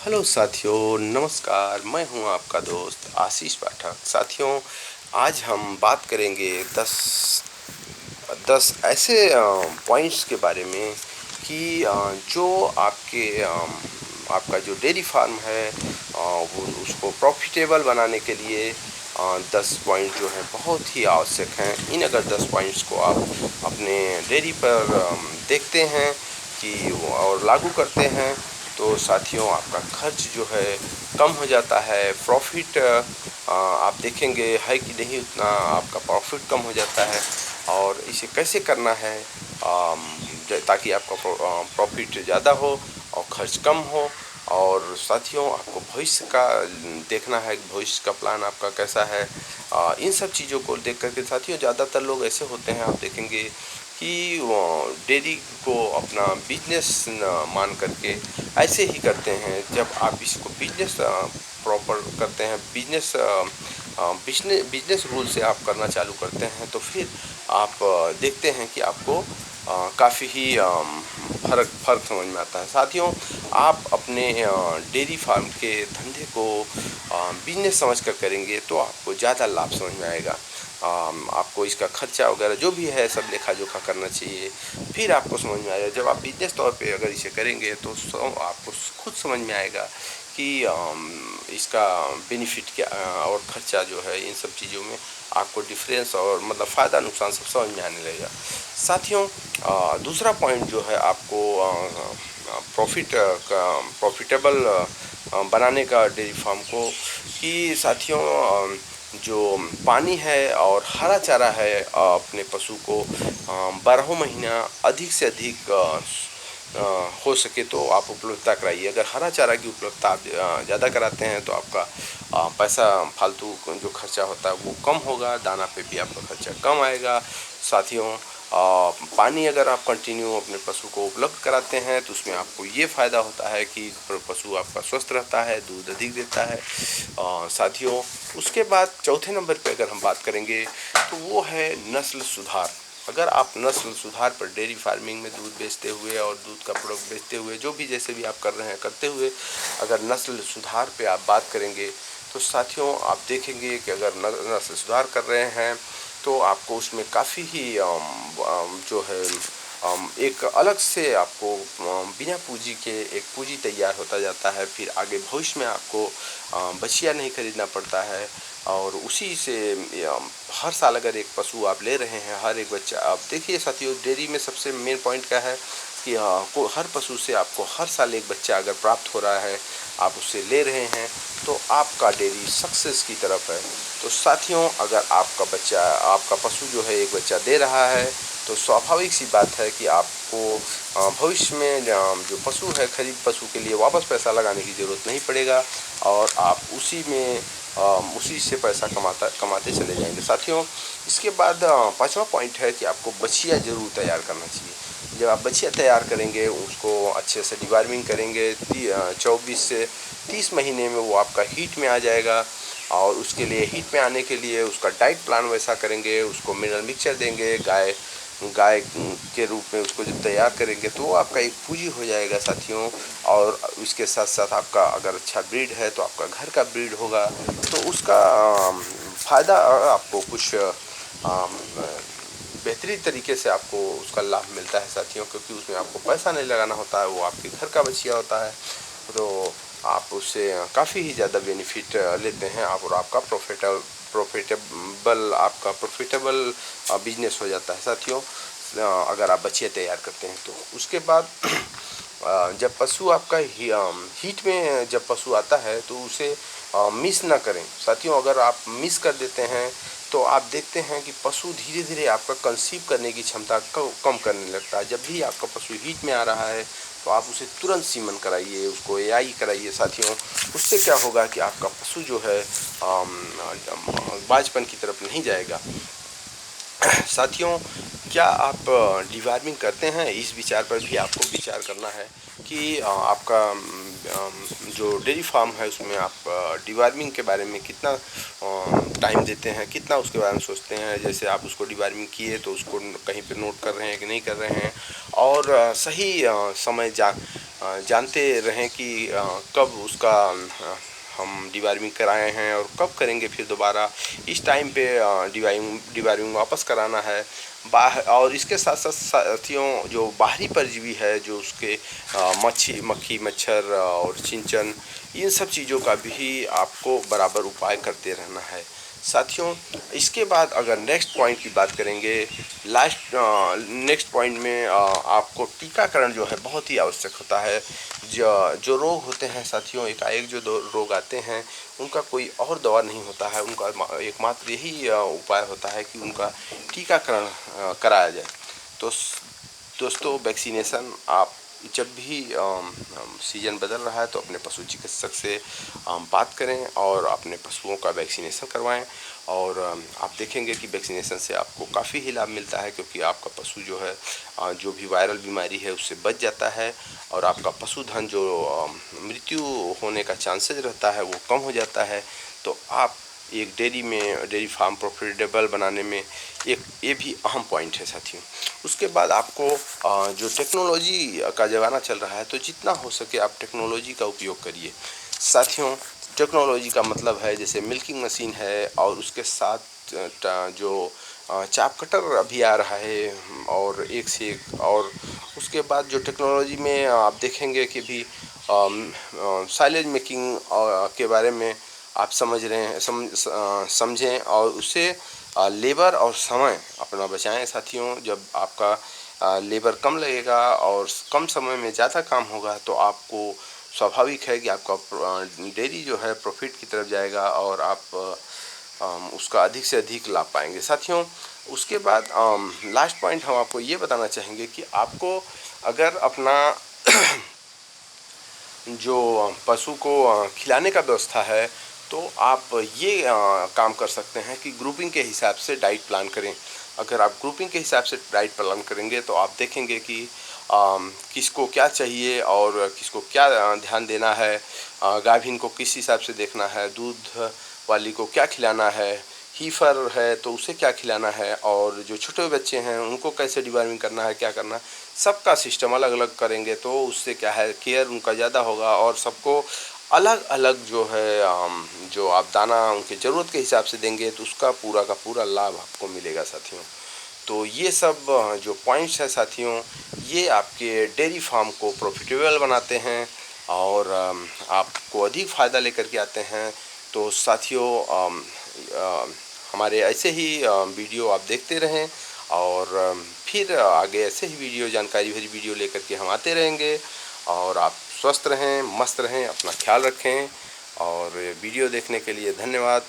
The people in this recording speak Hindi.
हेलो साथियों, नमस्कार। मैं हूं आपका दोस्त आशीष पाठक। साथियों, आज हम बात करेंगे 10 ऐसे पॉइंट्स के बारे में कि जो आपका जो डेयरी फार्म है वो उसको प्रॉफिटेबल बनाने के लिए 10 पॉइंट जो है बहुत ही आवश्यक हैं। इन अगर 10 पॉइंट्स को आप अपने डेयरी पर देखते हैं कि और लागू करते हैं तो साथियों आपका खर्च जो है कम हो जाता है। प्रॉफिट आप देखेंगे है कि नहीं, उतना आपका प्रॉफिट कम हो जाता है। और इसे कैसे करना है ताकि आपका प्रॉफिट ज़्यादा हो और खर्च कम हो। और साथियों आपको भविष्य का देखना है, भविष्य का प्लान आपका कैसा है। इन सब चीज़ों को देख करके साथियों ज़्यादातर लोग ऐसे होते हैं, आप देखेंगे कि डेयरी को अपना बिजनेस मान करके ऐसे ही करते हैं। जब आप इसको बिजनेस प्रॉपर करते हैं, बिजनेस बिजनेस रूल से आप करना चालू करते हैं तो फिर आप देखते हैं कि आपको काफ़ी ही फ़र्क फ़र्क समझ में आता है। साथियों, आप अपने डेयरी फार्म के धंधे को बिजनेस समझ कर करेंगे तो आपको ज़्यादा लाभ समझ में आएगा। आपको इसका खर्चा वगैरह जो भी है सब लेखा जोखा करना चाहिए, फिर आपको समझ में आएगा। जब आप बिजनेस तौर पे अगर इसे करेंगे तो आपको खुद समझ में आएगा कि इसका बेनिफिट क्या और खर्चा जो है, इन सब चीज़ों में आपको डिफरेंस और मतलब फ़ायदा नुकसान सब समझ में आने लगेगा। साथियों, दूसरा पॉइंट जो है आपको प्रॉफिटेबल बनाने का डेयरी फार्म को कि साथियों जो पानी है और हरा चारा है अपने पशु को 12 महीना अधिक से अधिक हो सके तो आप उपलब्धता कराइए। अगर हरा चारा की उपलब्धता आप ज़्यादा कराते हैं तो आपका पैसा फालतू जो खर्चा होता है वो कम होगा, दाना पे भी आपका खर्चा कम आएगा। साथियों, पानी अगर आप कंटिन्यू अपने पशु को उपलब्ध कराते हैं तो उसमें आपको ये फ़ायदा होता है कि पशु आपका स्वस्थ रहता है, दूध अधिक देता है। साथियों, उसके बाद चौथे नंबर पे अगर हम बात करेंगे तो वो है नस्ल सुधार। अगर आप नस्ल सुधार पर डेयरी फार्मिंग में दूध बेचते हुए और दूध का प्रोडक्ट बेचते हुए जो भी जैसे भी आप कर रहे हैं करते हुए अगर नस्ल सुधार पे आप बात करेंगे तो साथियों आप देखेंगे कि अगर नस्ल सुधार कर रहे हैं तो आपको उसमें काफ़ी ही जो है एक अलग से आपको बिना पूंजी के एक पूंजी तैयार होता जाता है। फिर आगे भविष्य में आपको बछिया नहीं खरीदना पड़ता है और उसी से हर साल अगर एक पशु आप ले रहे हैं, हर एक बच्चा आप देखिए साथियों, डेयरी में सबसे मेन पॉइंट क्या है कि को हर पशु से आपको हर साल एक बच्चा अगर प्राप्त हो रहा है, आप उससे ले रहे हैं तो आपका डेयरी सक्सेस की तरफ है। तो साथियों, अगर आपका पशु जो है एक बच्चा दे रहा है तो स्वाभाविक सी बात है कि आपको भविष्य में जो पशु है, खरीद पशु के लिए वापस पैसा लगाने की ज़रूरत नहीं पड़ेगा और आप उसी से पैसा कमाते चले जाएंगे। साथियों, इसके बाद पांचवा पॉइंट है कि आपको बछिया ज़रूर तैयार करना चाहिए। जब आप बछिया तैयार करेंगे, उसको अच्छे से डिवार्मिंग करेंगे, 24 से 30 महीने में वो आपका हीट में आ जाएगा। और उसके लिए हीट में आने के लिए उसका डाइट प्लान वैसा करेंगे, उसको मिनरल मिक्सचर देंगे, गाय गाय के रूप में उसको जब तैयार करेंगे तो वो आपका एक पूंजी हो जाएगा साथियों। और इसके साथ साथ आपका अगर अच्छा ब्रीड है तो आपका घर का ब्रीड होगा तो उसका फ़ायदा आपको कुछ बेहतरीन तरीके से आपको उसका लाभ मिलता है साथियों, क्योंकि उसमें आपको पैसा नहीं लगाना होता है, वो आपके घर का बछिया होता है। तो आप उससे काफ़ी ही ज़्यादा बेनिफिट लेते हैं आप और आपका प्रॉफिटेबल बिजनेस हो जाता है साथियों। अगर आप बछिया तैयार करते हैं तो उसके बाद जब पशु आपका हीट में जब पशु आता है तो उसे मिस ना करें साथियों। अगर आप मिस कर देते हैं तो आप देखते हैं कि पशु धीरे धीरे आपका कंसीव करने की क्षमता कम करने लगता है। जब भी आपका पशु हीट में आ रहा है तो आप उसे तुरंत सीमन कराइए, उसको एआई कराइए साथियों। उससे क्या होगा कि आपका पशु जो है बाजपन की तरफ नहीं जाएगा। साथियों, क्या आप डिवार्मिंग करते हैं? इस विचार पर भी आपको विचार करना है कि आपका जो डेयरी फार्म है उसमें आप डिवार्मिंग के बारे में कितना टाइम देते हैं, कितना उसके बारे में सोचते हैं। जैसे आप उसको डिवार्मिंग किए तो उसको कहीं पे नोट कर रहे हैं कि नहीं कर रहे हैं और सही समय जानते रहें कि कब उसका हम डिवार्मिंग कराए हैं और कब करेंगे फिर दोबारा। इस टाइम पे डिवार्मिंग वापस कराना है। और इसके साथ साथ साथियों जो बाहरी परजीवी है, जो उसके मक्खी मच्छर और सिंचन, इन सब चीज़ों का भी आपको बराबर उपाय करते रहना है साथियों। इसके बाद अगर नेक्स्ट पॉइंट की बात करेंगे, नेक्स्ट पॉइंट में आपको टीकाकरण जो है बहुत ही आवश्यक होता है। जो रोग होते हैं साथियों, एकाएक जो रोग आते हैं, उनका कोई और दवा नहीं होता है, उनका एकमात्र यही उपाय होता है कि उनका टीकाकरण कराया जाए। तो दोस्तों, वैक्सीनेशन आप जब भी सीजन बदल रहा है तो अपने पशु चिकित्सक से बात करें और अपने पशुओं का वैक्सीनेशन करवाएं। और आप देखेंगे कि वैक्सीनेशन से आपको काफ़ी ही लाभ मिलता है, क्योंकि आपका पशु जो है जो भी वायरल बीमारी है उससे बच जाता है, और आपका पशुधन जो मृत्यु होने का चांसेस रहता है वो कम हो जाता है। तो आप एक डेयरी फार्म प्रॉफिटेबल बनाने में एक ये भी अहम पॉइंट है साथियों। उसके बाद आपको जो टेक्नोलॉजी का ज़माना चल रहा है, तो जितना हो सके आप टेक्नोलॉजी का उपयोग करिए साथियों। टेक्नोलॉजी का मतलब है जैसे मिल्किंग मशीन है, और उसके साथ जो चाप कटर अभी आ रहा है, और एक से एक। और उसके बाद जो टेक्नोलॉजी में आप देखेंगे कि भी साइलेज मेकिंग के बारे में आप समझ रहे हैं, समझें, और उससे लेबर और समय अपना बचाएं साथियों। जब आपका लेबर कम लगेगा और कम समय में ज़्यादा काम होगा, तो आपको स्वाभाविक है कि आपका डेयरी जो है प्रॉफिट की तरफ जाएगा, और आप उसका अधिक से अधिक लाभ पाएंगे साथियों। उसके बाद लास्ट पॉइंट हम आपको ये बताना चाहेंगे कि आपको अगर अपना जो पशु को खिलाने का व्यवस्था है, तो आप ये काम कर सकते हैं कि ग्रुपिंग के हिसाब से डाइट प्लान करें। अगर आप ग्रुपिंग के हिसाब से डाइट प्लान करेंगे तो आप देखेंगे कि किसको क्या चाहिए और किसको क्या ध्यान देना है, गाभिन को किस हिसाब से देखना है, दूध वाली को क्या खिलाना है, हीफर है तो उसे क्या खिलाना है, और जो छोटे बच्चे हैं उनको कैसे डिवार्मिंग करना है, क्या करना है, सबका सिस्टम अलग अलग करेंगे तो उससे क्या है केयर उनका ज़्यादा होगा, और सबको अलग अलग जो है जो आप दाना उनके ज़रूरत के हिसाब से देंगे तो उसका पूरा का पूरा लाभ आपको मिलेगा साथियों। तो ये सब जो पॉइंट्स हैं साथियों, ये आपके डेयरी फार्म को प्रॉफिटेबल बनाते हैं और आपको अधिक फ़ायदा लेकर के आते हैं। तो साथियों, हमारे ऐसे ही वीडियो आप देखते रहें, और फिर आगे ऐसे ही वीडियो, जानकारी भरी वीडियो लेकर के हम आते रहेंगे। और आप स्वस्थ रहें, मस्त रहें, अपना ख्याल रखें, और वीडियो देखने के लिए धन्यवाद।